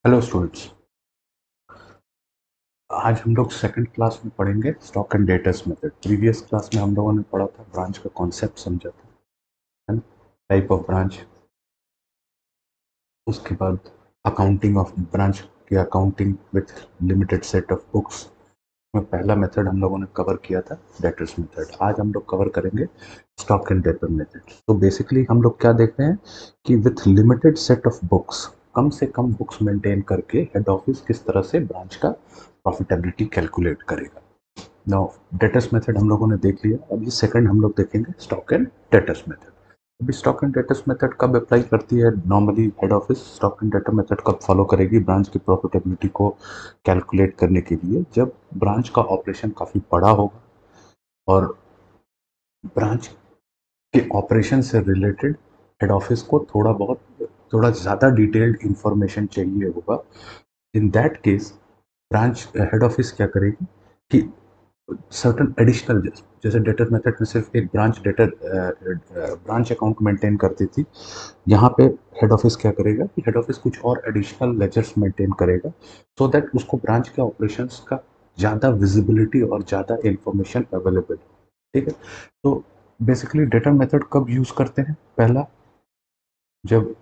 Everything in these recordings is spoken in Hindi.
Hello students. आज हम लोग सेकंड क्लास में पढ़ेंगे stock and debtors method. Previous class में हम लोगों ने पढ़ा था, ब्रांच का कॉन्सेप्ट समझा था, है ना, टाइप ऑफ ब्रांच। उसके बाद अकाउंटिंग ऑफ ब्रांच की accounting with limited set of books में पहला मेथड हम लोगों ने कवर किया था, डेटर्स मेथड। आज हम लोग कवर करेंगे स्टॉक एंड डेटर मेथड। तो बेसिकली हम लोग क्या देख रहे हैं कि with limited set of books, कम से कम बुक्स मेंटेन करके हेड ऑफिस किस तरह से ब्रांच का प्रॉफिटेबिलिटी कैलकुलेट करेगा। नाउ डेटर्स मेथड हम लोगों ने देख लिया, अभी सेकंड हम लोग देखेंगे स्टॉक एंड डेटर्स मेथड। अभी स्टॉक एंड डेटर्स मेथड कब अप्लाई करती है normally head office? Stock and debtor method कब फॉलो करेगी ब्रांच की प्रॉफिटेबिलिटी को कैलकुलेट करने के लिए? जब ब्रांच का ऑपरेशन काफ़ी बड़ा होगा और ब्रांच के ऑपरेशन से रिलेटेड हेड ऑफिस को थोड़ा ज़्यादा डिटेल्ड इंफॉर्मेशन चाहिए होगा। इन that case branch head office क्या करेगी कि सर्टेन एडिशनल, जैसे डेटर मेथड में सिर्फ एक ब्रांच अकाउंट मेंटेन करती थी, यहाँ पे हेड ऑफिस क्या करेगा कि हेड ऑफिस कुछ और एडिशनल लेजर्स मेंटेन करेगा, सो दैट उसको ब्रांच के ऑपरेशंस का ज़्यादा विजिबिलिटी और ज़्यादा इंफॉर्मेशन अवेलेबल। ठीक है, तो बेसिकली डेटा मेथड कब यूज़ करते हैं? पहला, जब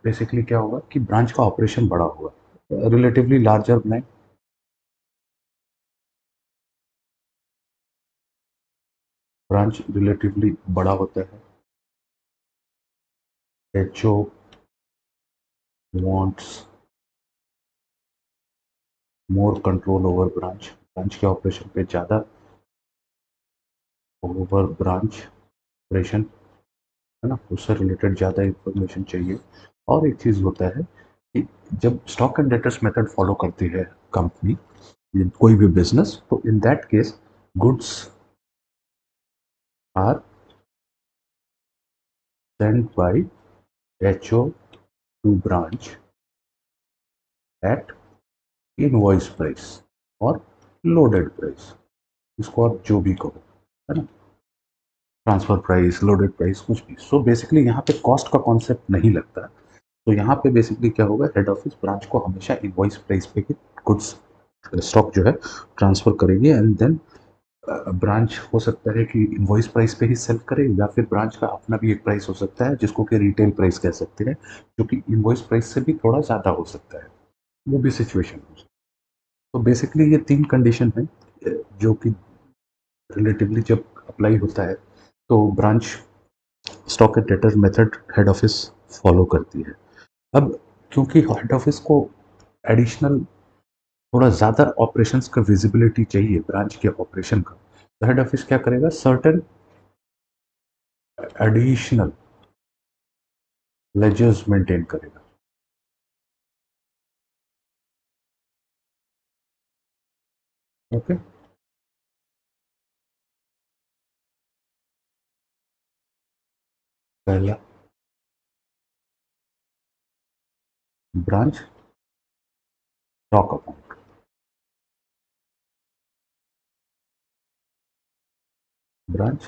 बेसिकली क्या होगा कि ब्रांच का ऑपरेशन बड़ा होगा, रिलेटिवली लार्जर बनाए, ब्रांच रिलेटिवली बड़ा होता है, HO wants more control over branch, branch के ऑपरेशन पे ज़्यादा ओवर ब्रांच ऑपरेशन, है ना, उससे रिलेटेड ज़्यादा इंफॉर्मेशन चाहिए। और एक चीज़ होता है कि जब stock and debtors method follow करती है कंपनी, कोई भी बिजनेस, तो in that case goods are sent by HO to branch at invoice price और लोडेड प्राइस, इसको आप जो भी कहो, है ना, ट्रांसफर प्राइस, लोडेड प्राइस, कुछ भी। सो बेसिकली यहाँ पे कॉस्ट का कॉन्सेप्ट नहीं लगता। तो यहाँ पे बेसिकली क्या होगा, हेड ऑफिस ब्रांच को हमेशा इनवॉइस प्राइस पे ही गुड्स स्टॉक जो है ट्रांसफर करेगी, एंड देन ब्रांच हो सकता है कि इनवॉइस प्राइस पे ही सेल करे, या फिर ब्रांच का अपना भी एक प्राइस हो सकता है जिसको कि रिटेल प्राइस कह सकते हैं, जो कि इनवॉइस प्राइस से भी थोड़ा ज़्यादा हो सकता है, वो भी सिचुएशन हो सकती है। तो बेसिकली ये तीन कंडीशन है जो कि रिलेटिवली जब अप्लाई होता है तो branch stock and debtor method head office follow करती है। अब क्योंकि हेड ऑफिस को एडिशनल थोड़ा ज़्यादा ऑपरेशंस का विजिबिलिटी चाहिए ब्रांच के ऑपरेशन का, तो हेड ऑफिस क्या करेगा, सर्टेन एडिशनल लेजर्स मेंटेन करेगा। ओके, पहला branch stock account, branch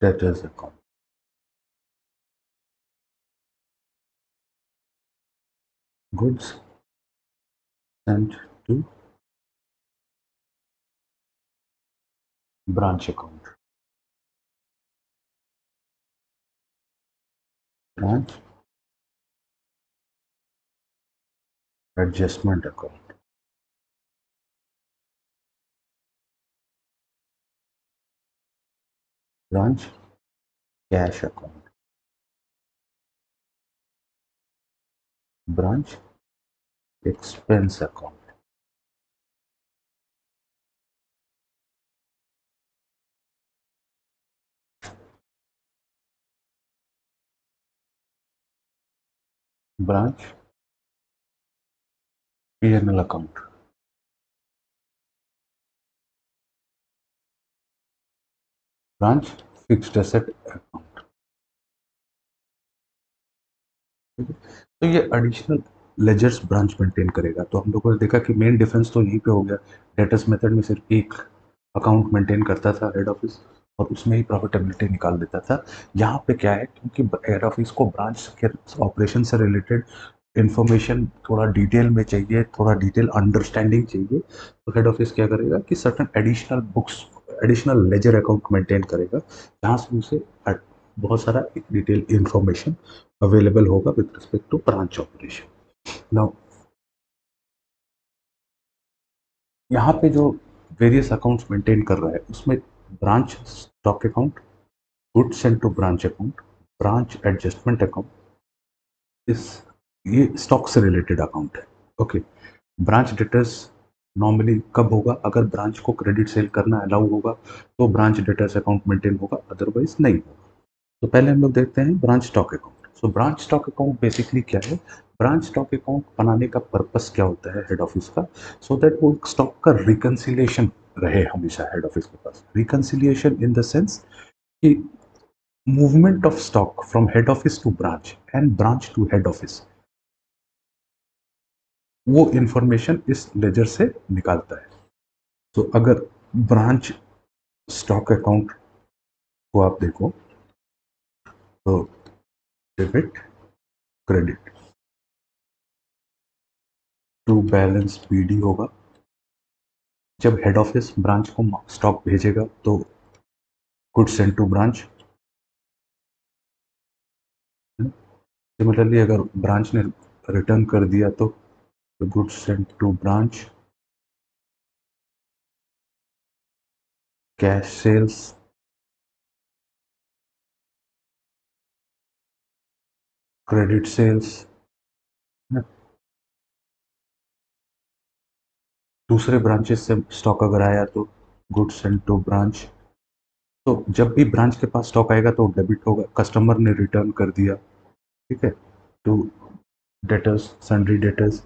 debtors account, goods sent to branch account, branch adjustment account, branch cash account, branch expense account, branch PNL account, branch fixed asset account. तो ये एडिशनल लेजर्स ब्रांच मेंटेन करेगा। तो हम लोगों ने देखा कि मेन डिफरेंस तो यहीं पे हो गया, डेटर्स मेथड में सिर्फ एक अकाउंट मेंटेन करता था हेड ऑफिस, और उसमें ही प्रॉफिटेबिलिटी निकाल देता था। यहाँ पे क्या है, क्योंकि हेड ऑफिस को ब्रांच के ऑपरेशन से रिलेटेड इंफॉर्मेशन थोड़ा डिटेल में चाहिए, थोड़ा डिटेल अंडरस्टैंडिंग चाहिए, तो हेड ऑफिस क्या करेगा कि certain additional books, additional ledger account maintain करेगा, जहाँ से उसे बहुत सारा डिटेल इंफॉर्मेशन अवेलेबल होगा with respect to branch operation. Now यहाँ पे जो वेरियस अकाउंट्स मेंटेन कर रहा है उसमें branch stock account, goods sent to branch account, branch adjustment account, इस ये स्टॉक से रिलेटेड अकाउंट है। ओके, ब्रांच डेटर्स नॉर्मली कब होगा, अगर ब्रांच को क्रेडिट सेल करना अलाउ होगा तो ब्रांच डेटर्स अकाउंट मेंटेन होगा, अदरवाइज नहीं होगा। तो पहले हम लोग देखते हैं ब्रांच स्टॉक अकाउंट। सो ब्रांच स्टॉक अकाउंट बेसिकली क्या है, ब्रांच स्टॉक अकाउंट बनाने का पर्पस क्या होता है हेड ऑफिस का, सो दैट वो स्टॉक का रिकन्सिलिएशन रहे हमेशा हेड ऑफिस के पास। रिकन्सिलिएशन इन द सेंस कि movement of stock from head office to branch and branch to head office, वो इंफॉर्मेशन इस लेजर से निकालता है। तो अगर ब्रांच स्टॉक अकाउंट को आप देखो तो debit credit to balance BD होगा। जब हेड ऑफिस ब्रांच को स्टॉक भेजेगा तो goods sent to branch. Similarly अगर ब्रांच ने रिटर्न कर दिया तो goods sent to branch, cash sales, credit sales. दूसरे ब्रांचेस से स्टॉक अगर आया तो गुड्स सेंट टू ब्रांच। तो जब भी ब्रांच के पास स्टॉक आएगा तो डेबिट होगा, कस्टमर ने रिटर्न कर दिया, ठीक है, टू डेटर्स, सन्ड्री डेटर्स।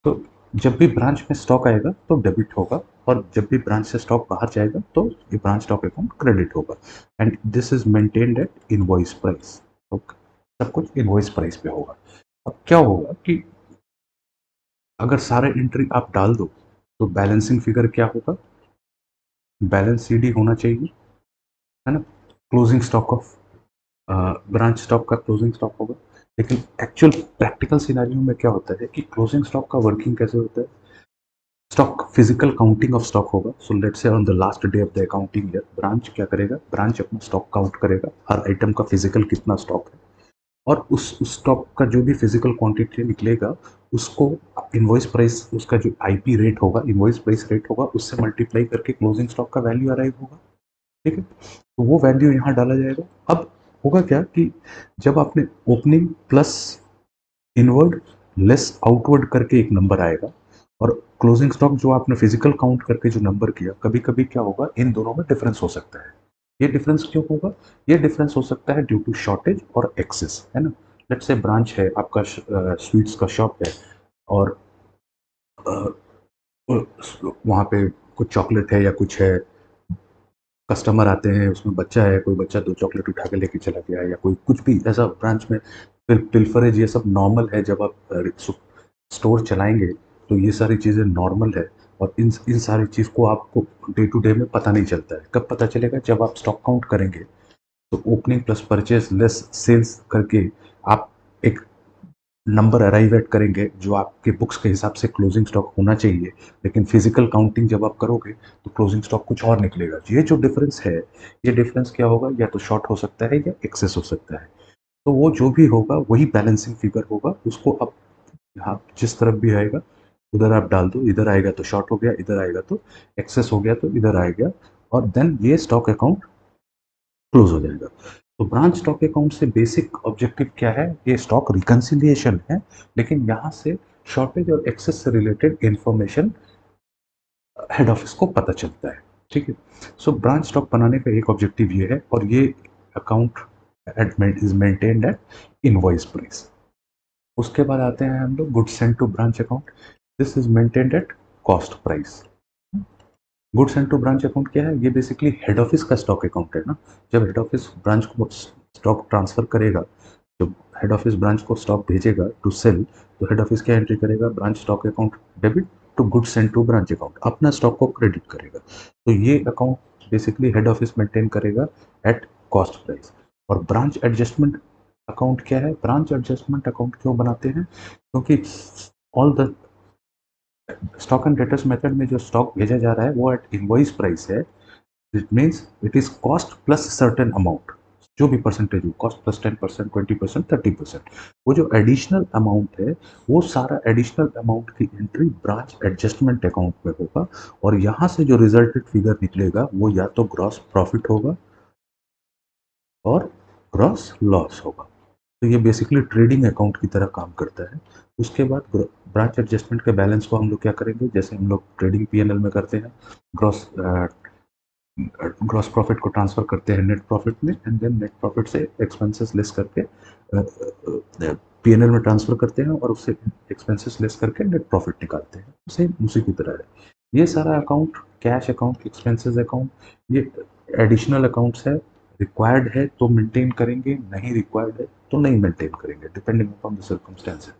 तो जब भी ब्रांच में स्टॉक आएगा तो डेबिट होगा, और जब भी ब्रांच से स्टॉक बाहर जाएगा तो ये ब्रांच स्टॉक अकाउंट क्रेडिट होगा। And this is maintained at invoice price. Okay, सब कुछ इनवॉइस प्राइस पे होगा। अब क्या होगा कि अगर सारे एंट्री आप डाल दो तो बैलेंसिंग फिगर क्या होगा, बैलेंस सीडी होना चाहिए, है ना, closing stock of branch stock का क्लोजिंग स्टॉक होगा। लेकिन एक्चुअल प्रैक्टिकल सिनेरियो में क्या होता है कि क्लोजिंग स्टॉक का वर्किंग कैसे होता है, stock physical counting of stock होगा। So let's say on the last day of the accounting year branch क्या करेगा, ब्रांच अपना स्टॉक काउंट करेगा, हर आइटम का फिजिकल कितना स्टॉक है, और उस स्टॉक का जो भी फिजिकल क्वांटिटी निकलेगा उसको इनवॉइस प्राइस, उसका जो आईपी रेट होगा, इनवॉइस प्राइस रेट होगा, उससे मल्टीप्लाई करके क्लोजिंग स्टॉक का वैल्यू अराइव होगा। ठीक है, तो वो वैल्यू यहाँ डाला जाएगा। अब होगा क्या कि जब आपने opening plus inward less outward करके एक नंबर आएगा, और क्लोजिंग स्टॉक जो आपने फिजिकल काउंट करके जो नंबर किया, कभी कभी क्या होगा इन दोनों में डिफरेंस हो सकता है। ये डिफरेंस क्यों होगा, ये डिफरेंस हो सकता है ड्यू टू शॉर्टेज और एक्सेस, है ना। लेट्स से ब्रांच है आपका, स्वीट्स का शॉप है, और वहाँ पे कुछ चॉकलेट है या कुछ है, कस्टमर आते हैं, उसमें बच्चा है, कोई बच्चा 2 चॉकलेट उठा के लेके चला गया, या कोई कुछ भी ऐसा ब्रांच में पिल्फरेज, ये सब नॉर्मल है। जब आप स्टोर चलाएँगे तो ये सारी चीज़ें नॉर्मल है, और इन सारी चीज़ को आपको डे टू डे में पता नहीं चलता है। कब पता चलेगा, जब आप स्टॉक काउंट करेंगे तो opening plus purchase less sales करके आप एक नंबर अराइव एट करेंगे जो आपके बुक्स के हिसाब से क्लोजिंग स्टॉक होना चाहिए। लेकिन फिजिकल काउंटिंग जब आप करोगे तो क्लोजिंग स्टॉक कुछ और निकलेगा। ये जो डिफरेंस है, ये डिफरेंस क्या होगा, या तो शॉर्ट हो सकता है या एक्सेस हो सकता है। तो वो जो भी होगा वही बैलेंसिंग फिगर होगा। उसको अब यहाँ जिस तरफ भी आएगा उधर आप डाल दो, इधर आएगा तो शॉर्ट हो गया, इधर आएगा तो एक्सेस हो गया, तो इधर आ गया, और देन ये स्टॉक अकाउंट क्लोज हो जाएगा। तो ब्रांच स्टॉक अकाउंट से बेसिक ऑब्जेक्टिव क्या है, ये स्टॉक रिकंसिलिएशन है, लेकिन यहाँ से शॉर्टेज और एक्सेस से रिलेटेड इंफॉर्मेशन हेड ऑफिस को पता चलता है। ठीक है, सो ब्रांच स्टॉक बनाने का एक ऑब्जेक्टिव ये है, और ये account is maintained at invoice price. उसके बाद आते हैं हम लोग goods sent to branch account. This is maintained at cost price. Goods sent to branch account क्या है, ये बेसिकली हेड ऑफिस का स्टॉक अकाउंट है ना। जब हेड ऑफिस ब्रांच को स्टॉक ट्रांसफर करेगा, जब हेड ऑफिस ब्रांच को स्टॉक भेजेगा टू सेल, तो हेड ऑफिस क्या एंट्री करेगा, branch stock account debit, to goods send to branch account, अपना स्टॉक को क्रेडिट करेगा। तो ये account basically head office maintain करेगा एट कॉस्ट प्राइस। और ब्रांच एडजस्टमेंट अकाउंट क्या है? ब्रांच एडजस्टमेंट अकाउंट क्यों बनाते हैं? क्योंकि all the stock and debtors method में जो स्टॉक भेजा जा रहा है वो एट इनवॉइस प्राइस है। It means it is cost plus certain amount, जो भी परसेंटेज हो, कॉस्ट प्लस 10%, 20%, 30%। वो जो एडिशनल अमाउंट है, वो सारा एडिशनल अमाउंट की एंट्री ब्रांच एडजस्टमेंट अकाउंट में होगा, और यहाँ से जो रिजल्टेड फिगर निकलेगा वो या तो ग्रॉस प्रॉफिट होगा और ग्रॉस लॉस होगा। तो ये बेसिकली ट्रेडिंग अकाउंट की तरह काम करता है। उसके बाद ब्रांच एडजस्टमेंट के बैलेंस को हम लोग क्या करेंगे, जैसे हम लोग ट्रेडिंग पीएनएल में करते हैं, ग्रॉस ग्रॉस प्रॉफिट को ट्रांसफर करते हैं नेट प्रॉफिट में, एंड देन नेट प्रॉफिट से एक्सपेंसेस लेस करके पीएनएल में ट्रांसफर करते हैं, और उससे एक्सपेंसेस लेस करके नेट प्रॉफिट निकालते हैं। सेम उसी की तरह है ये सारा account. Cash account, expenses account, ये एडिशनल अकाउंट्स है। रिक्वायर्ड है तो मेंटेन करेंगे, नहीं रिक्वायर्ड है तो नहीं मेंटेन करेंगे, depending upon the circumstances.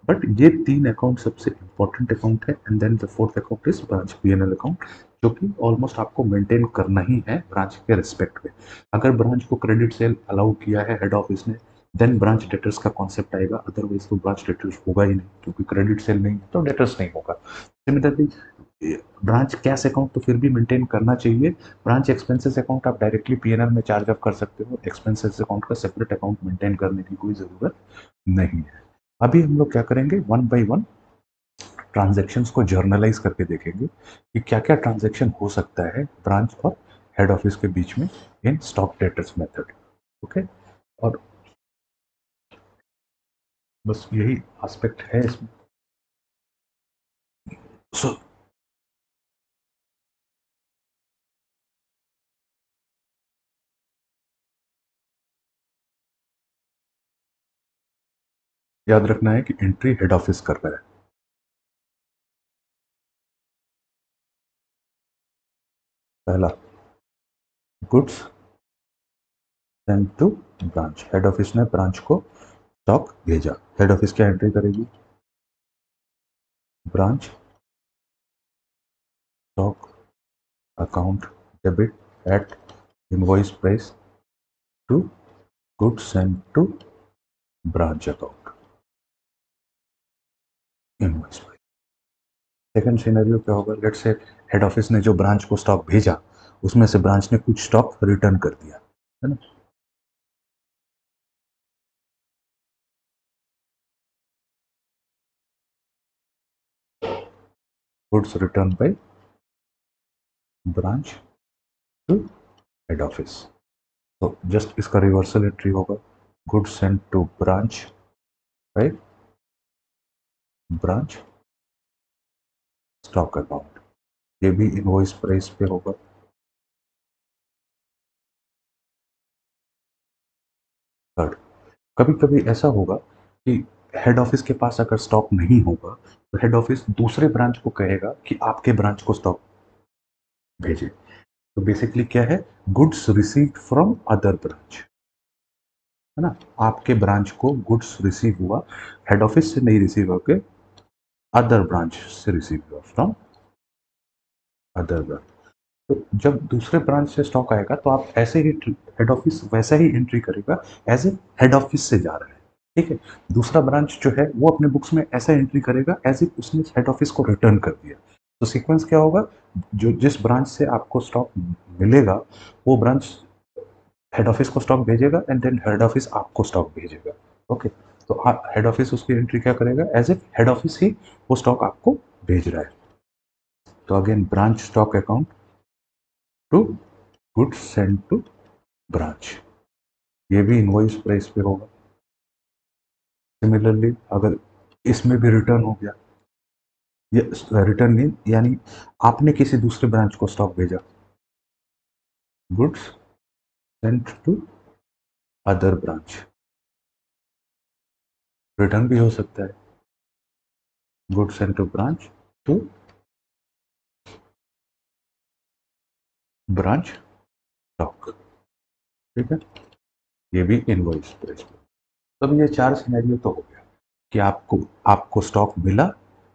But ये तीन अकाउंट सबसे इंपॉर्टेंट अकाउंट है। And then the fourth account is branch PNL account, जो कि ऑलमोस्ट आपको मेंटेन करना ही है ब्रांच के रिस्पेक्ट में। अगर ब्रांच को क्रेडिट सेल अलाउ किया है हेड ऑफिस ने, देन ब्रांच डेटर्स का कॉन्सेप्ट आएगा, अदरवाइज तो ब्रांच डेटर्स होगा ही नहीं, क्योंकि क्रेडिट सेल नहीं है तो डेटर्स नहीं होगा। सिमिलरली ब्रांच कैश अकाउंट तो फिर भी मेंटेन करना चाहिए। ब्रांच एक्सपेंसेस अकाउंट आप डायरेक्टली पीएनएल में चार्ज ऑफ कर सकते हो, एक्सपेंसेस अकाउंट का सेपरेट अकाउंट मेंटेन करने की कोई जरूरत नहीं है। अभी हम लोग क्या करेंगे, वन बाय वन ट्रांजैक्शंस को जर्नलाइज करके देखेंगे कि क्या क्या ट्रांजैक्शन हो सकता है ब्रांच और हेड ऑफिस के बीच में in stock debtors method. Okay, और बस यही एस्पेक्ट है इसमें। सो याद रखना है कि एंट्री हेड ऑफिस कर रहा है। पहला, goods send to branch, head office ने ब्रांच को स्टॉक भेजा, हेड ऑफिस क्या एंट्री करेगी, branch stock account debit at invoice price to goods send to branch account invoice price. Second scenario क्या होगा, लेट्स से हेड ऑफिस ने जो ब्रांच को स्टॉक भेजा, उसमें से ब्रांच ने कुछ स्टॉक रिटर्न कर दिया, है ना। Goods return by branch to head office, तो जस्ट इसका रिवर्सल एंट्री होगा, goods send to branch by branch stock account, ये भी इनवॉइस प्राइस पे होगा। थर्ड, कभी कभी ऐसा होगा कि हेड ऑफिस के पास अगर स्टॉक नहीं होगा, तो हेड ऑफिस दूसरे ब्रांच को कहेगा कि आपके ब्रांच को स्टॉक भेजे। तो बेसिकली क्या है, goods received from other branch, है ना। आपके ब्रांच को गुड्स रिसीव हुआ, हेड ऑफिस से नहीं रिसीव होके अदर ब्रांच से रिसीव हुआ, फ्रॉम अदर ब्रांच। तो जब दूसरे ब्रांच से स्टॉक आएगा तो आप ऐसे ही हेड ऑफिस वैसा ही एंट्री करेगा एज ए हेड ऑफिस से जा रहा है, ठीक है। दूसरा ब्रांच जो है वो अपने बुक्स में ऐसा एंट्री करेगा एज इफ उसने हेड ऑफिस को रिटर्न कर दिया। तो सीक्वेंस क्या होगा, जो जिस ब्रांच से आपको स्टॉक मिलेगा, वो ब्रांच हेड ऑफिस को स्टॉक भेजेगा, एंड देन हेड ऑफिस आपको स्टॉक भेजेगा। ओके, तो आप हेड ऑफिस उसकी एंट्री क्या करेगा, एज ए हेड ऑफिस ही वो स्टॉक आपको भेज रहा है। तो again branch stock account to goods send to branch, ये भी इनवॉइस प्राइस पे होगा। सिमिलरली अगर इसमें भी रिटर्न हो गया, ये रिटर्न नहीं, यानी आपने किसी दूसरे ब्रांच को स्टॉक भेजा, goods sent to other branch, return भी हो सकता है, goods sent to branch to branch stock, ठीक है। ये भी इनवॉइस प्राइस पे। तब ये चार सिनेरियो तो हो गया कि आपको आपको स्टॉक मिला,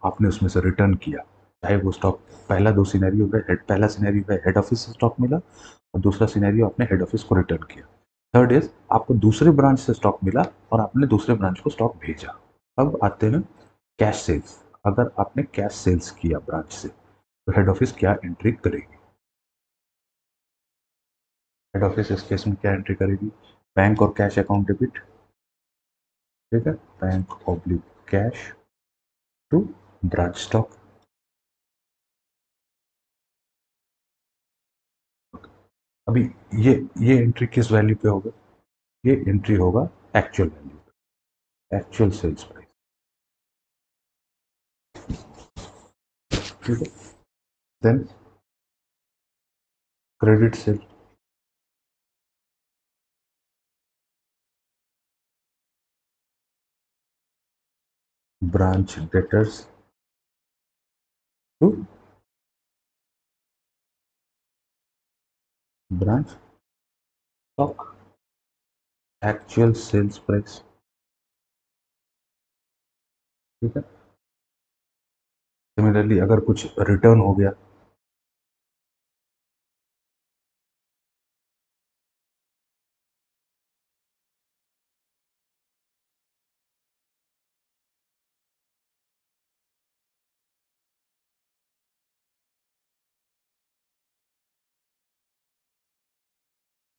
आपने उसमें से रिटर्न किया, चाहे वो स्टॉक पहला सिनेरियो है हेड ऑफिस से स्टॉक मिला और दूसरा सिनेरियो आपने हेड ऑफिस को रिटर्न किया। थर्ड इज आपको दूसरे ब्रांच से स्टॉक मिला और आपने दूसरे ब्रांच को स्टॉक भेजा। अब आते हैं कैश सेल्स। अगर आपने कैश सेल्स किया ब्रांच से तो हेड ऑफिस क्या एंट्री करेगी? हेड ऑफिस इस केस में क्या एंट्री करेगी? बैंक और कैश अकाउंट डेबिट। ठीक है, bank oblique cash to branch stock. अभी ये एंट्री किस वैल्यू पे होगा? ये एंट्री होगा एक्चुअल वैल्यू पे, एक्चुअल सेल्स प्राइस। ठीक है, then credit sale, branch debtors to branch stock, actual sales price. ठीक है, सिमिलरली अगर कुछ रिटर्न हो गया,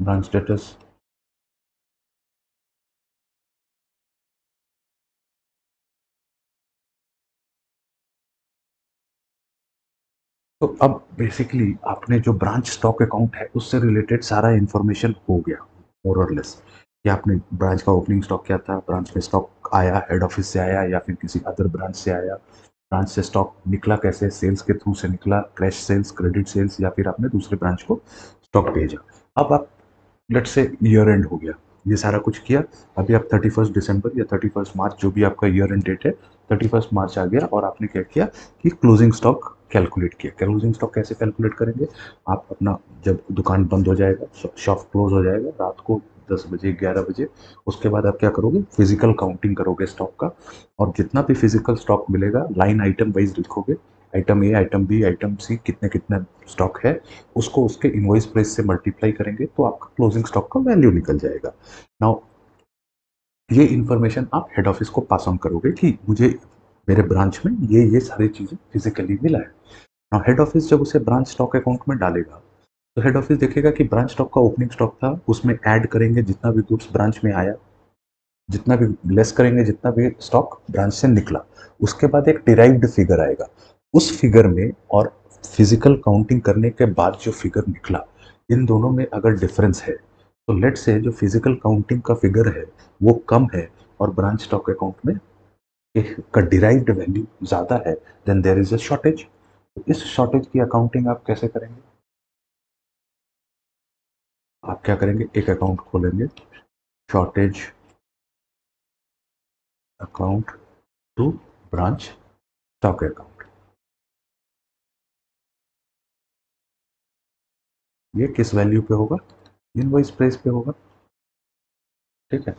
ब्रांच डेटर्स। तो अब बेसिकली आपने जो ब्रांच स्टॉक अकाउंट है उससे रिलेटेड सारा इंफॉर्मेशन हो गया मोर और लेस, कि आपने ब्रांच का ओपनिंग स्टॉक क्या था, ब्रांच में स्टॉक आया हेड ऑफिस से आया या फिर किसी अदर ब्रांच से आया, ब्रांच से स्टॉक निकला कैसे, सेल्स के थ्रू से निकला, कैश सेल्स, क्रेडिट सेल्स, या फिर आपने दूसरे ब्रांच को स्टॉक भेजा। अब आप लेट से ईयर एंड हो गया, ये सारा कुछ किया। अभी आप 31 दिसंबर या 31 मार्च, जो भी आपका ईयर एंड डेट है, 31 मार्च आ गया और आपने क्या किया कि क्लोजिंग स्टॉक कैलकुलेट किया। क्लोजिंग स्टॉक कैसे कैलकुलेट करेंगे? आप अपना, जब दुकान बंद हो जाएगा, शॉप क्लोज हो जाएगा रात को 10 बजे 11 बजे, उसके बाद आप क्या करोगे? फिजिकल काउंटिंग करोगे स्टॉक का, और जितना भी फिजिकल स्टॉक मिलेगा लाइन आइटम वाइज लिखोगे, आइटम ए, आइटम बी, आइटम सी, कितने कितना स्टॉक है, उसको उसके इनवॉइस प्राइस से मल्टीप्लाई करेंगे तो आपका क्लोजिंग स्टॉक का वैल्यू निकल जाएगा। नाउ ये इन्फॉर्मेशन आप हेड ऑफिस को पास ऑन करोगे कि मुझे मेरे ब्रांच में ये सारी चीज़ें फिजिकली मिला है। नाउ हेड ऑफिस जब उसे ब्रांच स्टॉक अकाउंट में डालेगा तो हेड ऑफिस देखेगा कि ब्रांच स्टॉक का ओपनिंग स्टॉक था, उसमें ऐड करेंगे जितना भी गुड्स ब्रांच में आया, जितना भी लेस करेंगे जितना भी स्टॉक ब्रांच से निकला, उसके बाद एक डिराइव्ड फिगर आएगा। उस फिगर में और फिजिकल काउंटिंग करने के बाद जो फिगर निकला, इन दोनों में अगर डिफरेंस है तो लेट से जो फिजिकल काउंटिंग का फिगर है वो कम है और ब्रांच स्टॉक अकाउंट में का डिराइव्ड वैल्यू ज़्यादा है, then there is a shortage. तो इस शॉर्टेज की अकाउंटिंग आप कैसे करेंगे? आप क्या करेंगे? एक अकाउंट खोलेंगे, shortage account to branch stock account. ये किस वैल्यू पे होगा? इनवॉइस प्राइस पे होगा। ठीक है,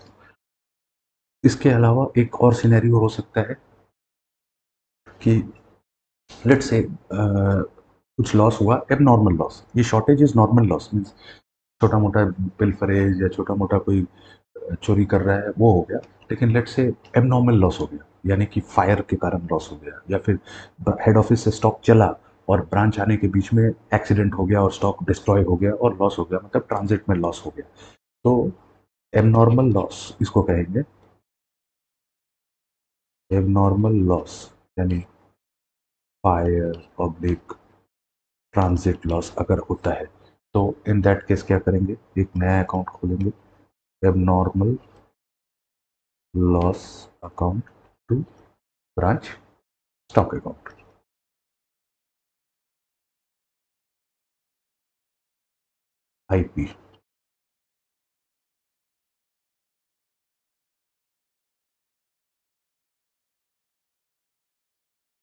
इसके अलावा एक और सिनेरियो हो सकता है कि लेट से कुछ लॉस हुआ, एबनॉर्मल लॉस। ये shortage is normal loss, means छोटा मोटा पिलफरेज या छोटा मोटा कोई चोरी कर रहा है वो हो गया। लेकिन लेट से एबनॉर्मल लॉस हो गया, यानी कि फायर के कारण लॉस हो गया, या फिर हेड ऑफिस से स्टॉक चला और ब्रांच आने के बीच में एक्सीडेंट हो गया और स्टॉक डिस्ट्रॉय हो गया और लॉस हो गया, मतलब ट्रांजिट में लॉस हो गया। तो एबनॉर्मल लॉस इसको कहेंगे, एबनॉर्मल लॉस यानी फायर पब्लिक ट्रांजिट लॉस अगर होता है तो इन दैट केस क्या करेंगे? एक नया अकाउंट खोलेंगे, abnormal loss account to branch stock account, IP.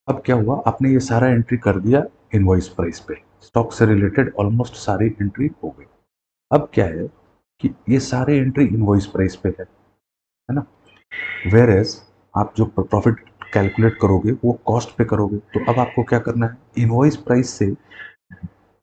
अब क्या हुआ, आपने ये सारा एंट्री कर दिया इनवॉइस प्राइस पे, स्टॉक से रिलेटेड ऑलमोस्ट सारी एंट्री हो गई। अब क्या है कि ये सारे एंट्री इनवॉइस प्राइस पे है ना? वेयर एज आप जो प्रॉफिट कैलकुलेट करोगे वो कॉस्ट पे करोगे। तो अब आपको क्या करना है, इनवॉइस प्राइस से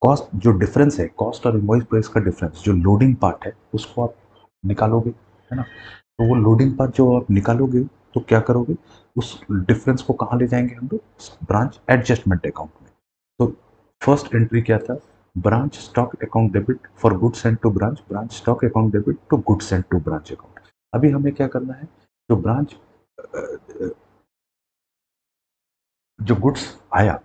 कॉस्ट जो डिफरेंस है, कॉस्ट और इनवॉइस प्राइस का डिफरेंस जो लोडिंग पार्ट है उसको आप निकालोगे, है ना। तो वो लोडिंग पार्ट जो आप निकालोगे तो क्या करोगे, उस डिफरेंस को कहाँ ले जाएंगे हम लोग, ब्रांच एडजस्टमेंट अकाउंट में। तो फर्स्ट एंट्री क्या था, branch stock account debit for goods sent to branch, branch stock account debit to goods sent to branch account. अभी हमें क्या करना है, जो ब्रांच जो गुड्स आया,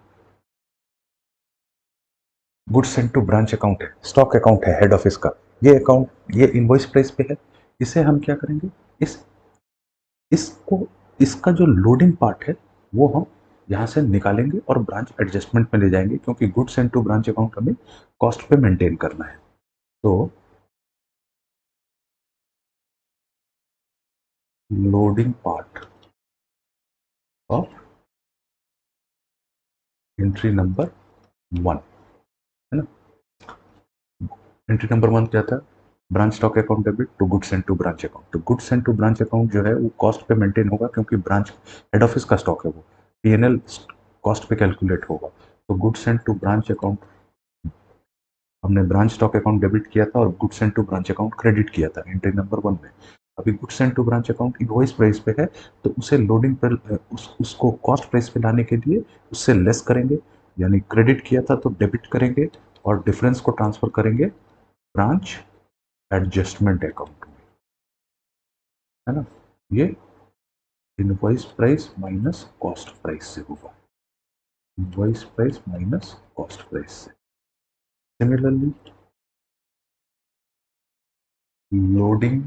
goods sent to branch account है, स्टॉक अकाउंट है हेड ऑफिस का, ये अकाउंट ये इनवॉइस प्राइस पे है। इसे हम क्या करेंगे, इस इसको इसका जो लोडिंग पार्ट है वो हम यहाँ से निकालेंगे और ब्रांच एडजस्टमेंट में ले जाएंगे, क्योंकि goods sent to branch account हमें कॉस्ट पे मेंटेन करना है। तो loading part of entry number 1, है ना। एंट्री नंबर 1 क्या था, branch stock account debit to goods and to branch account. तो goods and to branch account जो है वो कॉस्ट पे मेंटेन होगा, क्योंकि ब्रांच हेड ऑफिस का स्टॉक है, वो पीएनएल कॉस्ट पे कैलकुलेट होगा। तो goods and to branch account हमने ब्रांच स्टॉक अकाउंट डेबिट किया था और goods and to branch account credit किया था एंट्री नंबर 1 में। अभी goods and to branch account invoice price पे है, तो उसे लोडिंग पर उसको कॉस्ट प्राइस पे लाने के लिए उससे लेस करेंगे, यानी क्रेडिट किया था तो डेबिट करेंगे और डिफरेंस को ट्रांसफर करेंगे ब्रांच एडजस्टमेंट अकाउंट में, है ना। ये invoice price minus cost price से होगा, invoice price minus cost price से। Similarly loading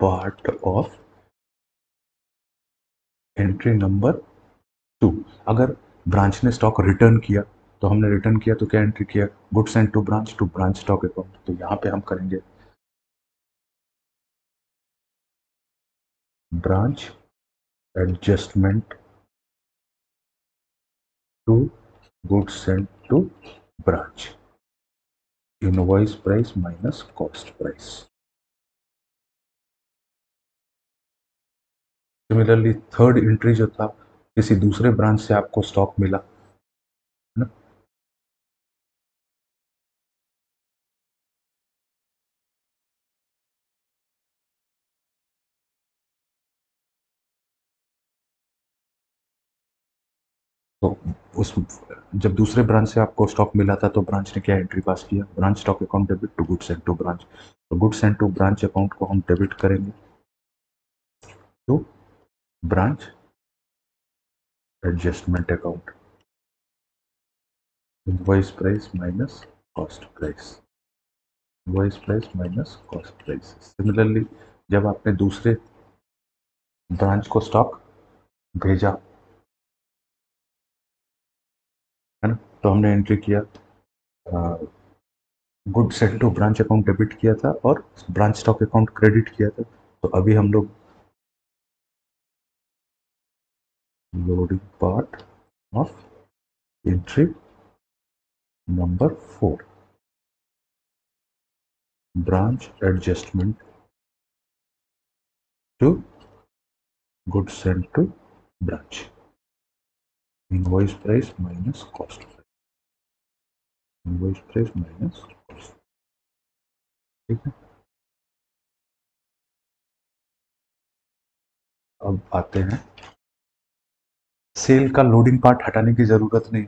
part of entry number 2, अगर ब्रांच ने स्टॉक रिटर्न किया, तो हमने रिटर्न किया तो क्या एंट्री किया, goods and to branch stock account. तो यहाँ पे हम करेंगे branch adjustment to goods and to branch, invoice price minus cost price. Similarly third entry जो था, किसी दूसरे ब्रांच से आपको स्टॉक मिला, है ना। तो उस जब दूसरे ब्रांच से आपको स्टॉक मिला था तो ब्रांच ने क्या एंट्री पास किया, branch stock account debit to goods and to branch. तो goods and to branch account को हम डेबिट करेंगे to branch adjustment account, invoice price minus cost price, invoice price minus cost price. Similarly जब आपने दूसरे ब्रांच को स्टॉक भेजा, है ना, तो हमने एंट्री किया, good send to branch account debit किया था और ब्रांच स्टॉक अकाउंट क्रेडिट किया था। तो अभी हम लोग loading part of entry number 4, branch adjustment to good send to branch, invoice price minus cost price, invoice price minus cost. ठीक है, अब आते हैं, सेल का लोडिंग पार्ट हटाने की जरूरत नहीं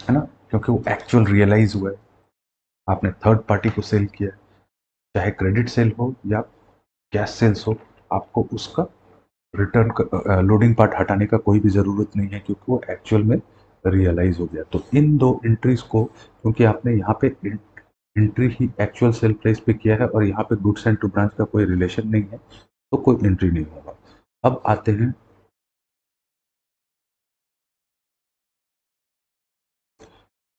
है ना, क्योंकि वो एक्चुअल रियलाइज हुआ है, आपने थर्ड पार्टी को सेल किया है, चाहे क्रेडिट सेल हो या कैश सेल्स हो, आपको उसका रिटर्न लोडिंग पार्ट हटाने का कोई भी ज़रूरत नहीं है, क्योंकि वो एक्चुअल में रियलाइज हो गया। तो इन दो एंट्रीज को, क्योंकि आपने यहाँ पे एंट्री ही एक्चुअल सेल प्राइस पे किया है और यहाँ पे गुड्स एंड टू ब्रांच का कोई रिलेशन नहीं है, तो कोई एंट्री नहीं होगा। अब आते हैं,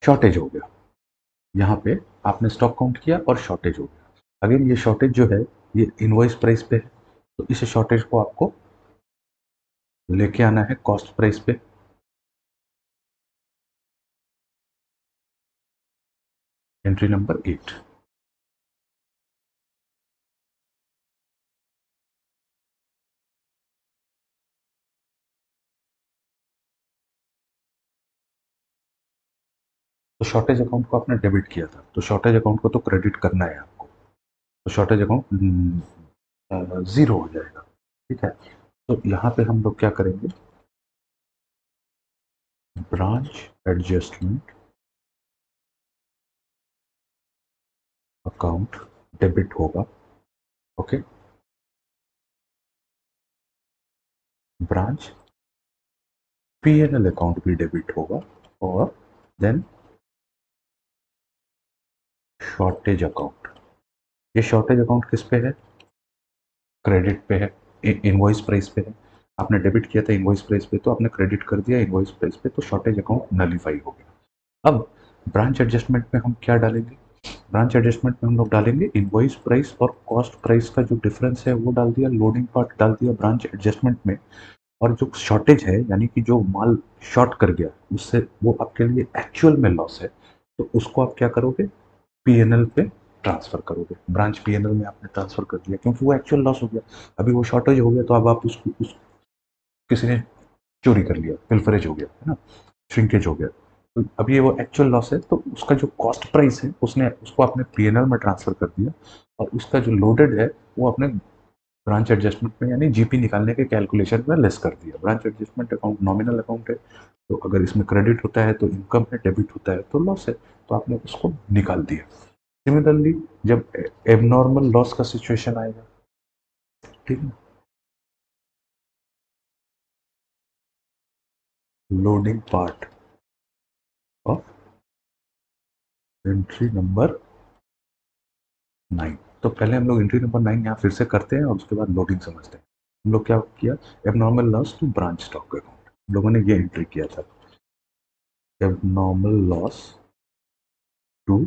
शॉर्टेज हो गया, यहाँ पे आपने स्टॉक काउंट किया और शॉर्टेज हो गया। अगेन ये शॉर्टेज जो है ये इनवॉइस प्राइस पे है, तो इस शॉर्टेज को आपको लेके आना है कॉस्ट प्राइस पे, एंट्री नंबर 8। तो शॉर्टेज अकाउंट को आपने डेबिट किया था, तो शॉर्टेज अकाउंट को तो क्रेडिट करना है आपको, तो शॉर्टेज अकाउंट ज़ीरो हो जाएगा। ठीक है, तो यहाँ पे हम लोग क्या करेंगे, ब्रांच एडजस्टमेंट अकाउंट डेबिट होगा। ओके, ब्रांच पीएनएल अकाउंट भी डेबिट होगा, और देन शॉर्टेज अकाउंट, ये शॉर्टेज अकाउंट किस पे है, क्रेडिट पे है, इनवॉइस प्राइस पे है। आपने डेबिट किया था इनवॉइस प्राइस पे, तो आपने क्रेडिट कर दिया इनवॉइस प्राइस पे, तो शॉर्टेज अकाउंट नलीफाई हो गया। अब ब्रांच एडजस्टमेंट में हम क्या डालेंगे, ब्रांच एडजस्टमेंट में हम लोग डालेंगे इनवॉइस प्राइस और कॉस्ट प्राइस का जो डिफरेंस है वो डाल दिया, लोडिंग पार्ट डाल दिया ब्रांच एडजस्टमेंट में, और जो शॉर्टेज है यानी कि जो माल शॉर्ट कर गया उससे वो आपके लिए एक्चुअल में लॉस है, तो उसको आप क्या करोगे, पीएनएल पे ट्रांसफर करोगे, ब्रांच पीएनएल में आपने ट्रांसफर कर दिया क्योंकि वो एक्चुअल लॉस हो गया। अभी वो शॉर्टेज हो गया तो अब आप उसको किसी ने चोरी कर लिया, पिल्फरेज हो गया है ना, श्रिंकेज हो गया, तो अब ये वो एक्चुअल लॉस है, तो उसका जो कॉस्ट प्राइस है उसने उसको आपने पीएनएल में ट्रांसफर कर दिया, और उसका जो लोडेड है वो अपने ब्रांच एडजस्टमेंट में यानी जीपी निकालने के कैलकुलेशन में लेस कर दिया। Branch adjustment account nominal account है, तो अगर इसमें क्रेडिट होता है तो इनकम है, डेबिट होता है तो लॉस है, तो आपने उसको निकाल दिया। सिमिलरली जब एबनॉर्मल लॉस का सिचुएशन आएगा, ठीक है, loading part of entry number 9, तो पहले हम लोग एंट्री नंबर 9 यहाँ फिर से करते हैं और उसके बाद लोडिंग समझते हैं। हम लोग क्या किया, abnormal loss to branch stock account, हम लोगों ने ये एंट्री किया था, abnormal loss to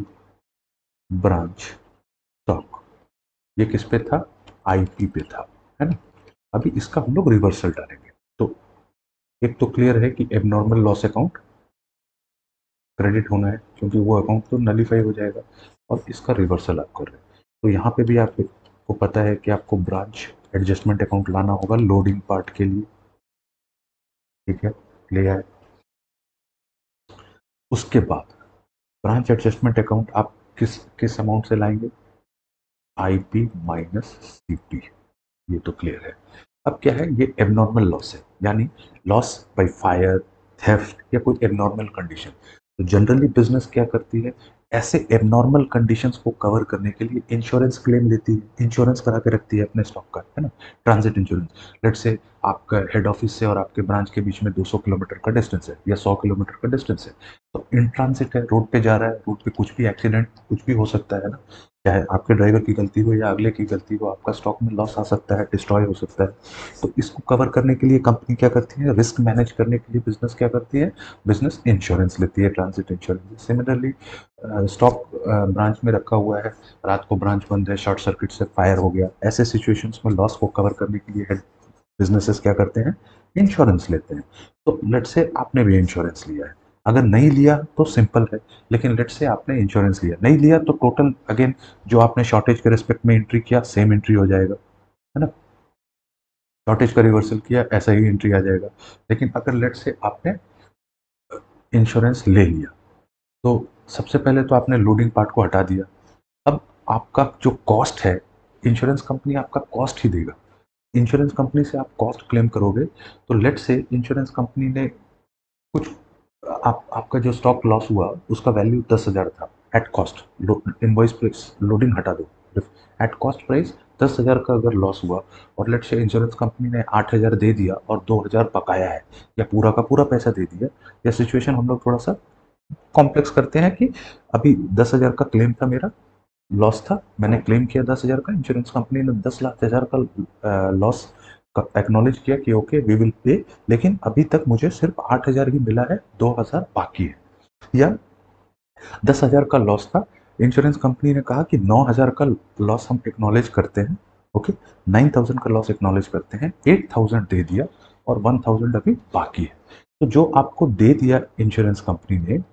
branch stock, ये किस पे था, आईपी पे था, है ना। अभी इसका हम लोग रिवर्सल डालेंगे, तो एक तो क्लियर है कि एबनॉर्मल लॉस अकाउंट क्रेडिट होना है क्योंकि वो अकाउंट तो नलीफाई हो जाएगा, और इसका रिवर्सल आप कर रहे हैं, तो यहाँ पे भी आपको पता है कि आपको ब्रांच एडजस्टमेंट अकाउंट लाना होगा लोडिंग पार्ट के लिए, ठीक है, ले आए। उसके बाद ब्रांच एडजस्टमेंट अकाउंट आप किस किस अमाउंट से लाएंगे, आईपी माइनस सीपी, ये तो क्लियर है। अब क्या है, ये एबनॉर्मल लॉस है, यानी लॉस बाय फायर, थेफ्ट या कोई एबनॉर्मल कंडीशन, तो जनरली बिजनेस क्या करती है, ऐसे एबनॉर्मल कंडीशंस को कवर करने के लिए इंश्योरेंस क्लेम लेती है, इंश्योरेंस करा के रखती है अपने स्टॉक का, है ना, ट्रांजिट इंश्योरेंस। लेट से आपका हेड ऑफिस से और आपके ब्रांच के बीच में 200 किलोमीटर का डिस्टेंस है या 100 किलोमीटर का डिस्टेंस है, तो इन ट्रांजिट है, रोड पे जा रहा है, रोड पे कुछ भी एक्सीडेंट कुछ भी हो सकता है ना, चाहे आपके ड्राइवर की गलती हो या अगले की गलती हो, आपका स्टॉक में लॉस आ सकता है, डिस्ट्रॉय हो सकता है, तो इसको कवर करने के लिए कंपनी क्या करती है, रिस्क मैनेज करने के लिए बिजनेस क्या करती है, बिजनेस इंश्योरेंस लेती है, transit insurance. Similarly stock branch में रखा हुआ है, रात को ब्रांच बंद है, शॉर्ट सर्किट से फायर हो गया, ऐसे सिचुएशंस में लॉस को कवर करने के लिए बिजनेसेस क्या करते हैं, इंश्योरेंस लेते हैं। तो लेट से आपने भी इंश्योरेंस लिया है, अगर नहीं लिया तो सिंपल है, लेकिन लेट से आपने इंश्योरेंस लिया, नहीं लिया तो टोटल अगेन जो आपने शॉर्टेज के रिस्पेक्ट में एंट्री किया सेम एंट्री हो जाएगा, है ना, शॉर्टेज का रिवर्सल किया ऐसा ही एंट्री आ जाएगा। लेकिन अगर लेट से आपने इंश्योरेंस ले लिया, तो सबसे पहले तो आपने लोडिंग पार्ट को हटा दिया, अब आपका जो कॉस्ट है, इंश्योरेंस कंपनी आपका कॉस्ट ही देगा, इंश्योरेंस कंपनी से आप कॉस्ट क्लेम करोगे, तो लेट से इंश्योरेंस कंपनी ने कुछ आपका जो स्टॉक लॉस हुआ उसका वैल्यू 10,000 था at cost, invoice price loading हटा दो, एट कॉस्ट प्राइस 10,000 का अगर लॉस हुआ, और लेट से इंश्योरेंस कंपनी ने 8,000 दे दिया और 2,000 बकाया है, या पूरा का पूरा पैसा दे दिया, या सिचुएशन हम लोग थोड़ा सा कॉम्प्लेक्स करते हैं कि अभी 10,000 का क्लेम था, मेरा लॉस था, मैंने क्लेम किया 10,000 का, इंश्योरेंस कंपनी ने 10,00,000 का लॉस का एक्नॉलेज किया कि ओके वी विल पे, लेकिन अभी तक मुझे सिर्फ 8,000 ही मिला है, 2,000 बाकी है, या 10,000 का लॉस था, इंश्योरेंस कंपनी ने कहा कि 9,000 का लॉस हम एक्नॉलेज करते हैं, ओके, 9,000 का लॉस एक्नॉलेज करते हैं, 8,000 दे दिया और 1,000 अभी बाकी है, तो जो आपको दे दिया इंश्योरेंस कंपनी ने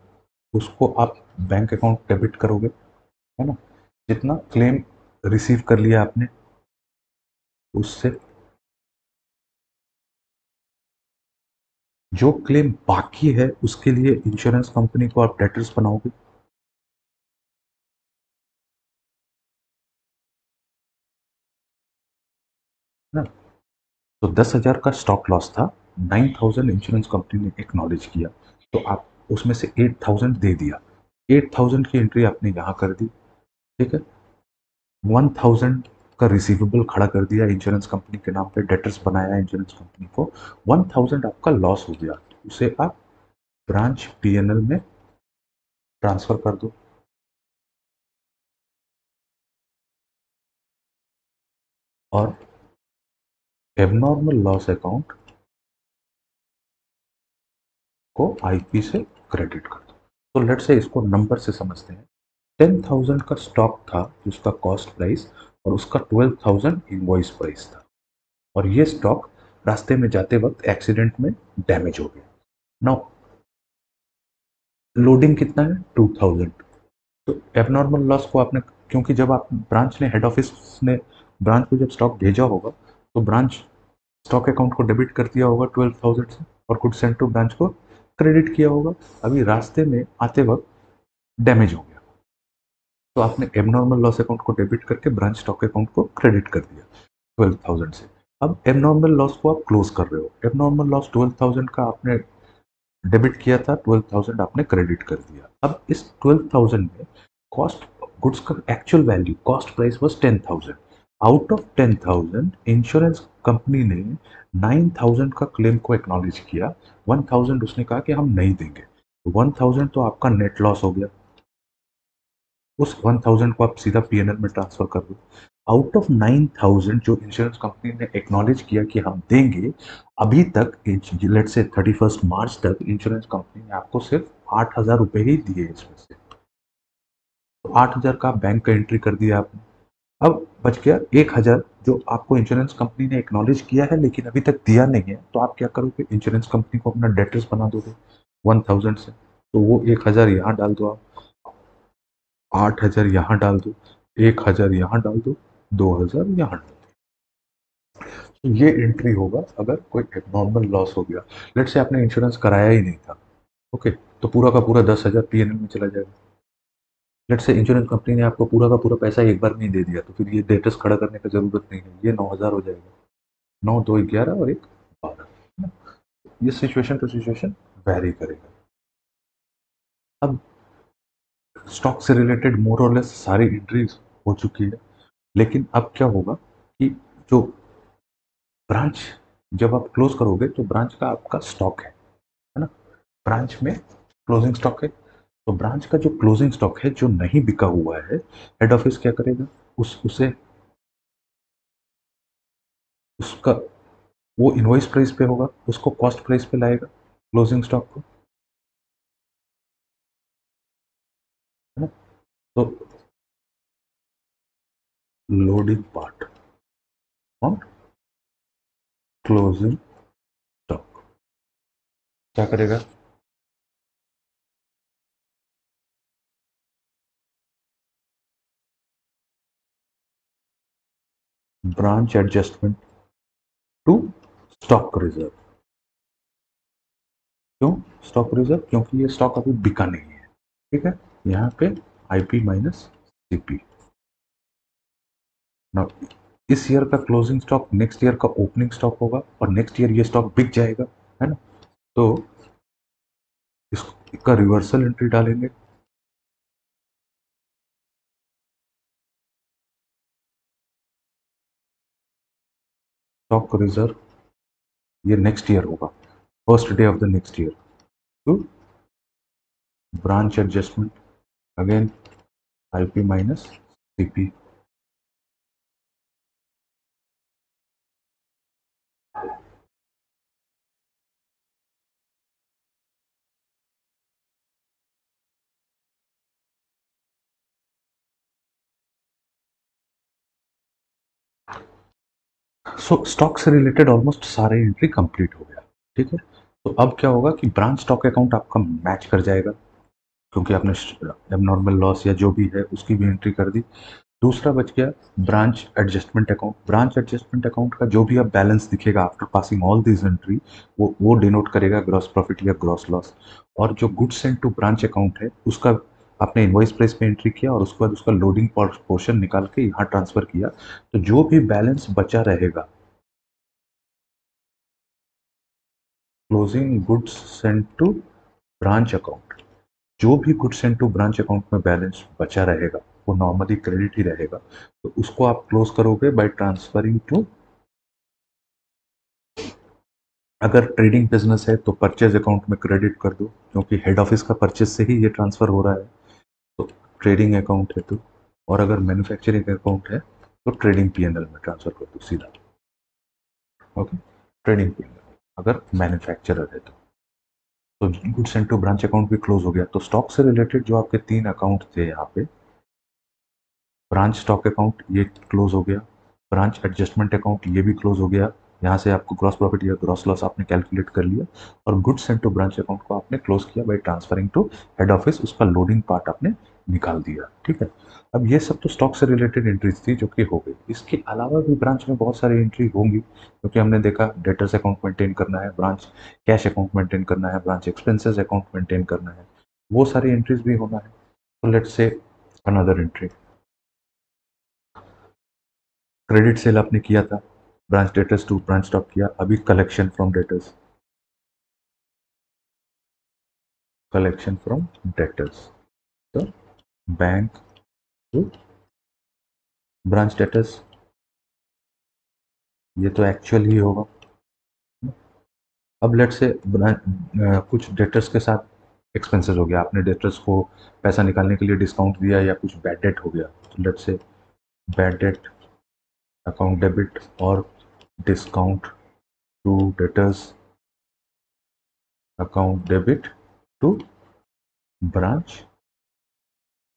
उसको आप बैंक अकाउंट डेबिट करोगे, है ना, जितना क्लेम रिसीव कर लिया आपने उससे जो क्लेम बाकी है उसके लिए इंश्योरेंस कंपनी को आप डेटर्स बनाओगे ना। तो 10,000 का स्टॉक लॉस था, 9,000 इंश्योरेंस कंपनी ने एक्नॉलेज किया, तो आप उसमें से 8,000 दे दिया, 8,000 की एंट्री आपने यहाँ कर दी, ठीक है। 1,000 का रिसीवेबल खड़ा कर दिया इंश्योरेंस कंपनी के नाम पे, डेटर्स बनाया इंश्योरेंस कंपनी को, 1,000 आपका लॉस हो गया, उसे आप ब्रांच पीएनएल में ट्रांसफर कर दो। और एबनॉर्मल लॉस अकाउंट को आईपी से क्रेडिट कर दो। तो लेट से इसको नंबर से समझते हैं। 10,000 का स्टॉक था जिसका कॉस्ट प्राइस, और उसका 12,000 इनवॉइस प्राइस था, और ये स्टॉक रास्ते में जाते वक्त एक्सीडेंट में डैमेज हो गया। नाउ लोडिंग कितना है, 2,000। तो एबनॉर्मल लॉस को आपने, क्योंकि जब आप ब्रांच ने, हेड ऑफिस ने ब्रांच को जब स्टॉक भेजा होगा, तो ब्रांच स्टॉक अकाउंट को डेबिट कर दिया होगा 12,000 से, और गुड सेंट टू ब्रांच को क्रेडिट किया होगा। अभी रास्ते में आते वक्त डैमेज हो गया, तो आपने एबनॉर्मल लॉस अकाउंट को डेबिट करके ब्रांच स्टॉक अकाउंट को क्रेडिट कर दिया 12,000 से। अब एबनॉर्मल लॉस को आप क्लोज कर रहे हो, एबनॉर्मल लॉस 12,000 का आपने डेबिट किया था, 12,000 आपने क्रेडिट कर दिया। अब इस 12,000 में कॉस्ट, गुड्स का actual value, cost price was 10,000। Out of 10,000 insurance company ने 9,000 का क्लेम को एक्नॉलेज किया, 1,000 उसने कहा कि हम नहीं देंगे, 1,000 तो आपका नेट लॉस हो गया। उस 1,000 को आप सीधा पीएनएल में ट्रांसफर कर दो। आउट ऑफ 9,000 जो इंश्योरेंस कंपनी ने एक्नॉलेज किया कि हम देंगे, अभी तक लेट से 31 मार्च तक इंश्योरेंस कंपनी ने आपको सिर्फ 8,000 रुपए ही दिए इसमें से। तो 8,000 का बैंक का एंट्री कर दिया आपने। अब बच गया 1,000 जो आपको इंश्योरेंस कंपनी ने एक्नॉलेज किया है लेकिन अभी तक दिया नहीं है, तो आप क्या करोगे, इंश्योरेंस कंपनी को अपना डेटर्स बना दोगे 1,000 से, तो वो 1,000 यहाँ डाल दो आप, 8,000 यहाँ डाल दो, 1,000 यहाँ डाल दो, 2,000 यहाँ डाल दो। ये एंट्री होगा अगर कोई एबनॉर्मल लॉस हो गया। लेट से आपने इंश्योरेंस कराया ही नहीं था, ओके, तो पूरा का पूरा 10,000 पीएनएल में चला जाएगा। लेट से इंश्योरेंस कंपनी ने आपको पूरा का पूरा पैसा एक बार में ही दे दिया, तो फिर ये डेटर्स खड़ा करने की जरूरत नहीं है, ये 9,000 हो जाएगा। 9 2 11 और एक 12। ये सिचुएशन टू सिचुएशन वैरी करेगा। अब स्टॉक से रिलेटेड मोर और लेस सारी एंट्रीज हो चुकी है, लेकिन अब क्या होगा कि जो ब्रांच, जब आप क्लोज करोगे तो ब्रांच का आपका स्टॉक है ना, ब्रांच में क्लोजिंग स्टॉक है, तो ब्रांच का जो क्लोजिंग स्टॉक है जो नहीं बिका हुआ है, हेड ऑफिस क्या करेगा, उसे उसका, वो इनवॉइस प्राइस पे होगा, उसको कॉस्ट प्राइस पे लाएगा क्लोजिंग स्टॉक को, है ना। तो loading part on closing stock क्या करेगा, branch adjustment to stock reserve. क्यों स्टॉक रिजर्व, क्योंकि ये स्टॉक अभी बिका नहीं है, ठीक है। यहाँ पे आईपी माइनस सीपी। ना, इस ईयर का क्लोजिंग स्टॉक नेक्स्ट ईयर का ओपनिंग स्टॉक होगा, और नेक्स्ट ईयर ये स्टॉक बिक जाएगा, है ना। तो इसका रिवर्सल एंट्री डालेंगे, स्टॉक रिजर्व, ये नेक्स्ट ईयर होगा, first day of the next year, to branch adjustment, again IP minus CP. So stock से रिलेटेड ऑलमोस्ट सारे एंट्री कंप्लीट हो गया, ठीक है। तो अब क्या होगा कि ब्रांच स्टॉक अकाउंट आपका मैच कर जाएगा, क्योंकि आपने एबनॉर्मल लॉस या जो भी है उसकी भी एंट्री कर दी। दूसरा बच गया branch adjustment account. Branch adjustment account का जो भी अब बैलेंस दिखेगा after passing all this entry, वो डिनोट करेगा ग्रॉस प्रॉफिट या ग्रॉस लॉस। और जो goods sent to branch account है उसका आपने इनवॉइस प्राइस पे एंट्री किया और उसके बाद उसका लोडिंग पोर्शन निकाल के यहाँ ट्रांसफर किया, तो जो भी बैलेंस बचा रहेगा closing goods sent to branch account, जो भी goods sent to branch account में बैलेंस बचा रहेगा वो नॉर्मली क्रेडिट ही रहेगा, तो उसको आप क्लोज करोगे बाय ट्रांसफरिंग टू, अगर ट्रेडिंग बिजनेस है तो परचेज अकाउंट में क्रेडिट कर दो, क्योंकि हेड ऑफिस का परचेज से ही ये ट्रांसफर हो रहा है, तो ट्रेडिंग अकाउंट है तो। और अगर मैन्युफैक्चरिंग अकाउंट है तो ट्रेडिंग पीएनएल में ट्रांसफर कर दो सीधा। ओके, ट्रेडिंग पीएनएल अगर मैन्युफैक्चरर है तो goods and to branch account भी क्लोज हो गया। तो स्टॉक से रिलेटेड जो आपके 3 अकाउंट थे यहाँ पे, ब्रांच स्टॉक अकाउंट ये क्लोज हो गया, ब्रांच एडजस्टमेंट अकाउंट ये भी क्लोज हो गया, यहाँ से आपको ग्रॉस प्रॉफिट या ग्रॉस लॉस आपने कैलकुलेट कर लिया, और goods sent to branch account को आपने क्लोज किया by transferring to head office, उसका लोडिंग पार्ट आपने निकाल दिया। ठीक है, अब ये सब तो स्टॉक से रिलेटेड एंट्रीज थी जो कि हो गई। इसके अलावा भी ब्रांच में बहुत सारी एंट्री होंगी, क्योंकि हमने देखा डेटर्स अकाउंट मेंटेन करना है, ब्रांच कैश अकाउंट मेंटेन करना है, ब्रांच एक्सपेंसेस अकाउंट मेंटेन करना है, वो सारी एंट्रीज भी होना है। तो let's say another entry, credit sale आपने किया था, branch debtors to branch stock किया, अभी collection from debtors, collection from debtors, तो बैंक टू ब्रांच डेटर्स, ये तो एक्चुअल ही होगा। अब लेट से कुछ डेटर्स के साथ एक्सपेंसेस हो गया, आपने डेटर्स को पैसा निकालने के लिए डिस्काउंट दिया या कुछ बैड डेट हो गया, तो let say bad debt account debit और discount to debtors account debit to branch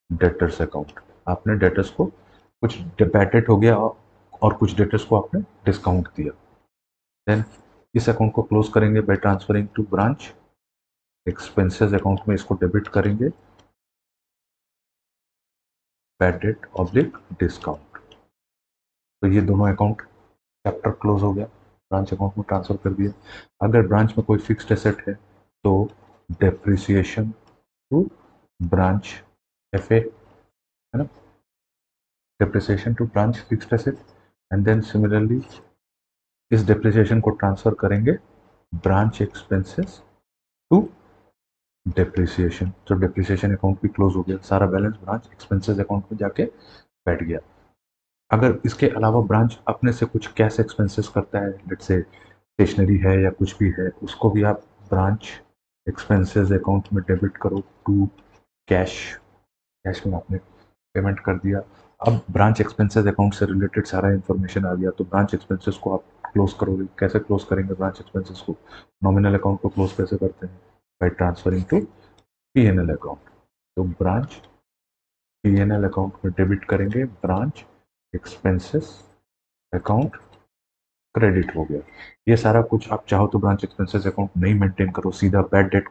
debtors account. आपने डेटर्स को कुछ बैड डेट हो गया और कुछ डेटर्स को आपने डिस्काउंट दिया, देन इस अकाउंट को क्लोज करेंगे by transferring to branch expenses account में, इसको डेबिट करेंगे बैड डेट ऑब्लिक डिस्काउंट, तो ये दोनों अकाउंट चैप्टर क्लोज हो गया, ब्रांच अकाउंट में ट्रांसफर कर दिया। अगर ब्रांच में कोई फिक्स्ड एसेट है तो डेप्रिसिएशन टू ब्रांच एफए, है ना, depreciation to branch fixed asset, and then similarly इस डेप्रिसिएशन को ट्रांसफर करेंगे ब्रांच एक्सपेंसेस टू डेप्रिसिएशन, तो डेप्रिसिएशन अकाउंट भी क्लोज हो गया, सारा बैलेंस ब्रांच एक्सपेंसेस अकाउंट में जाके बैठ गया। अगर इसके अलावा ब्रांच अपने से कुछ कैश एक्सपेंसेस करता है, लेट्स से स्टेशनरी है या कुछ भी है, उसको भी आप ब्रांच एक्सपेंसेस अकाउंट में डेबिट करो टू कैश, कैश में आपने पेमेंट कर दिया। अब ब्रांच एक्सपेंसेस अकाउंट से रिलेटेड सारा इन्फॉर्मेशन आ गया, तो ब्रांच एक्सपेंसेस को आप क्लोज करोगे, कैसे क्लोज करेंगे ब्रांच एक्सपेंसेस को, नॉमिनल अकाउंट को क्लोज कैसे करते हैं, by transferring to PNL account, तो ब्रांच पीएनएल अकाउंट में डेबिट करेंगे, ब्रांच एक्सपेंसेस अकाउंट क्रेडिट हो गया। ये सारा कुछ आप चाहो तो ब्रांच एक्सपेंसेस अकाउंट नहीं मेंटेन करो, सीधा बैड डेट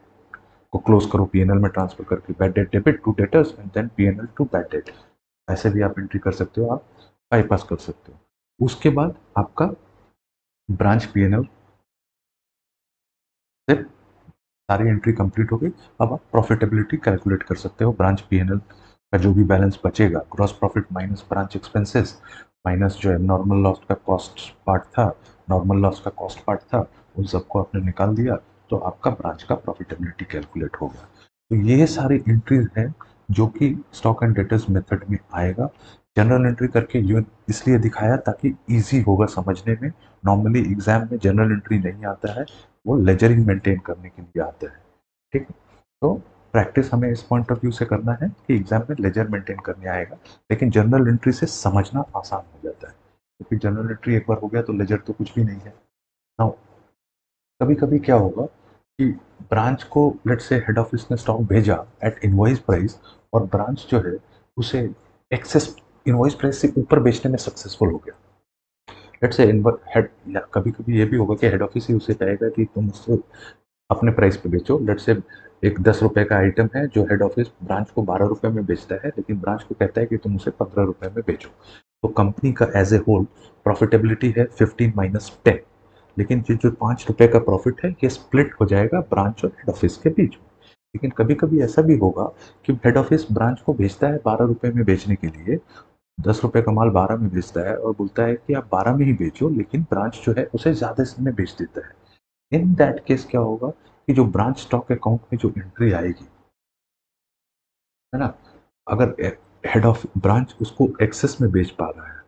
को क्लोज करो पीएनएल में ट्रांसफर करके, bad debt debit to debtors and then PNL to bad debt, ऐसे भी आप एंट्री कर सकते हो, आप बाईपास कर सकते हो। उसके बाद आपका ब्रांच पीएनएल से सारी एंट्री कंप्लीट हो गई। अब आप प्रॉफिटेबिलिटी कैलकुलेट कर सकते हो, ब्रांच पीएनएल का जो भी बैलेंस बचेगा, gross profit minus branch expenses minus जो नॉर्मल लॉस का कॉस्ट पार्ट था, नॉर्मल लॉस का कॉस्ट पार्ट था, उन सबको आपने निकाल दिया, तो आपका ब्रांच का प्रॉफिटेबिलिटी कैलकुलेट हो गया। तो ये सारी एंट्रीज हैं जो कि स्टॉक एंड डेटर्स मेथड में आएगा। जनरल एंट्री करके यूं इसलिए दिखाया ताकि इजी होगा समझने में, नॉर्मली एग्जाम में जनरल एंट्री नहीं आता है, वो लेजरिंग मेंटेन करने के लिए आता है। ठीक है, तो प्रैक्टिस हमें इस पॉइंट ऑफ व्यू से करना है कि एग्जाम में लेजर मेंटेन करने आएगा, लेकिन जनरल एंट्री से समझना आसान हो जाता है, क्योंकि जनरल एंट्री एक बार हो गया तो लेजर तो कुछ भी नहीं है। नाउ कभी कभी क्या होगा कि ब्रांच को लेट से हेड ऑफिस ने स्टॉक भेजा एट इनवॉइस प्राइस, और ब्रांच जो है उसे एक्सेस इनवॉइस प्राइस से ऊपर बेचने में सक्सेसफुल हो गया। लेट से हेड, कभी कभी ये भी होगा कि हेड ऑफिस ही उसे कहेगा कि तुम उससे अपने प्राइस पे बेचो। लेट से एक 10 रुपए का आइटम है जो हेड ऑफिस ब्रांच को 12 रुपए में बेचता है, लेकिन ब्रांच को कहता है कि तुम उसे 15 रुपए में बेचो। तो कंपनी का एज ए होल प्रॉफिटेबिलिटी है 15 - 10, लेकिन ये जो 5 रुपए का प्रॉफिट है ये स्प्लिट हो जाएगा ब्रांच और हेड ऑफिस के बीच में। लेकिन कभी कभी ऐसा भी होगा कि हेड ऑफिस ब्रांच को भेजता है 12 रुपए में बेचने के लिए, 10 रुपए का माल 12 में बेचता है और बोलता है कि आप 12 में ही बेचो, लेकिन ब्रांच जो है उसे ज्यादा में बेच देता है। इन दैट केस क्या होगा कि जो ब्रांच स्टॉक अकाउंट में जो एंट्री आएगी, है ना, अगर हेड ऑफ ब्रांच उसको एक्सेस में बेच पा रहा है,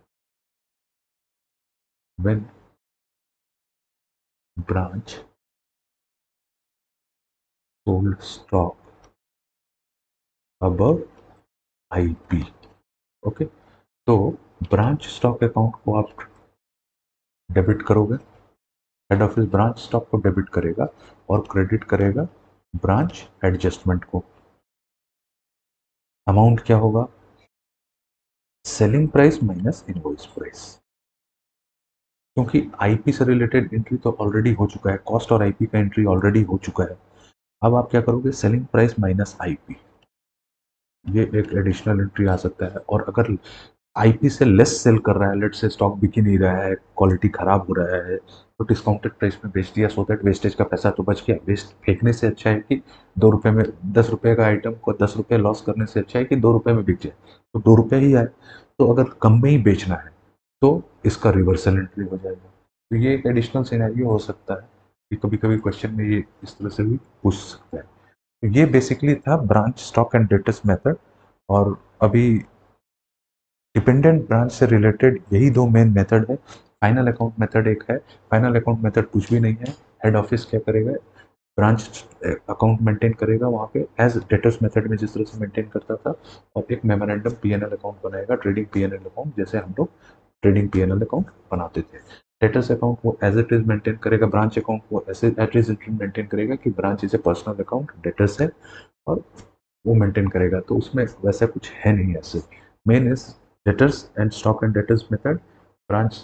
when branch sold stock above IP, okay, तो ब्रांच स्टॉक अकाउंट को आप डेबिट करोगे, हेड ऑफिस ब्रांच स्टॉक को डेबिट करेगा और क्रेडिट करेगा ब्रांच एडजस्टमेंट को। अमाउंट क्या होगा? Selling price minus invoice price. क्योंकि आईपी से रिलेटेड एंट्री तो ऑलरेडी हो चुका है, कॉस्ट और आईपी का एंट्री ऑलरेडी हो चुका है। अब आप क्या करोगे? सेलिंग प्राइस माइनस आईपी, ये एक एडिशनल एंट्री आ सकता है। और अगर आईपी से लेस सेल कर रहा है, लेट से स्टॉक बिक ही नहीं रहा है, क्वालिटी खराब हो रहा है, तो डिस्काउंटेड प्राइस में बेच दिया, सो दैट वेस्टेज का पैसा तो बच गया। वेस्ट फेंकने से अच्छा है कि 2 रुपए में 10 रुपए का आइटम को 10 रुपए लॉस करने से अच्छा है कि 2 रुपए में बिक जाए, तो 2 रुपए ही आए। तो अगर कम में ही बेचना है तो इसका रिवर्सल एंट्री हो जाएगा। तो ये एक एडिशनल सिनेरियो हो सकता है कि कभी कभी क्वेश्चन में ये इस तरह से भी पूछ सकता है। तो ये बेसिकली था branch stock and debtors method. और अभी डिपेंडेंट ब्रांच से रिलेटेड यही दो मेन मेथड है। फाइनल अकाउंट मेथड एक है, फाइनल अकाउंट मेथड कुछ भी नहीं है। हेड ऑफिस क्या करेगा? ब्रांच अकाउंट मेंटेन करेगा वहाँ पे एज डेटर्स मेथड में जिस तरह से मेंटेन करता था, और एक मेमोरेंडम पीएनएल अकाउंट बनाएगा, ट्रेडिंग पीएनएल अकाउंट, जैसे हम लोग ट्रेडिंग पीएनएल अकाउंट बनाते थे। डेटर्स अकाउंट वो एज इट इज मेंटेन करेगा, ब्रांच अकाउंट वो ऐसे एट इज मेंटेन करेगा कि branch is a personal account, debtors है, और वो मेंटेन करेगा। तो उसमें वैसा कुछ है नहीं ऐसे। Main is debtors and stock and debtors method, branch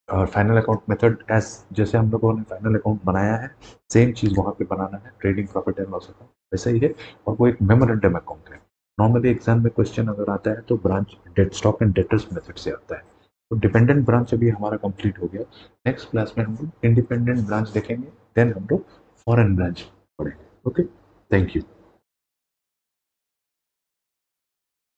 और फाइनल अकाउंट मेथड एज जैसे हम लोगों ने फाइनल अकाउंट बनाया है, सेम चीज़ वहाँ पे बनाना है, trading profit and loss account वैसा ही है। और वो एक मेमोरेंडम अकाउंट है। नॉर्मली एग्जाम में क्वेश्चन अगर आता है तो branch debt stock and debtors method से आता है। तो डिपेंडेंट ब्रांच अभी हमारा कंप्लीट हो गया। नेक्स्ट क्लास में हम लोग इंडिपेंडेंट ब्रांच देखेंगे, देन हम लोग फॉरेन ब्रांच पढ़ेंगे। Okay, thank you.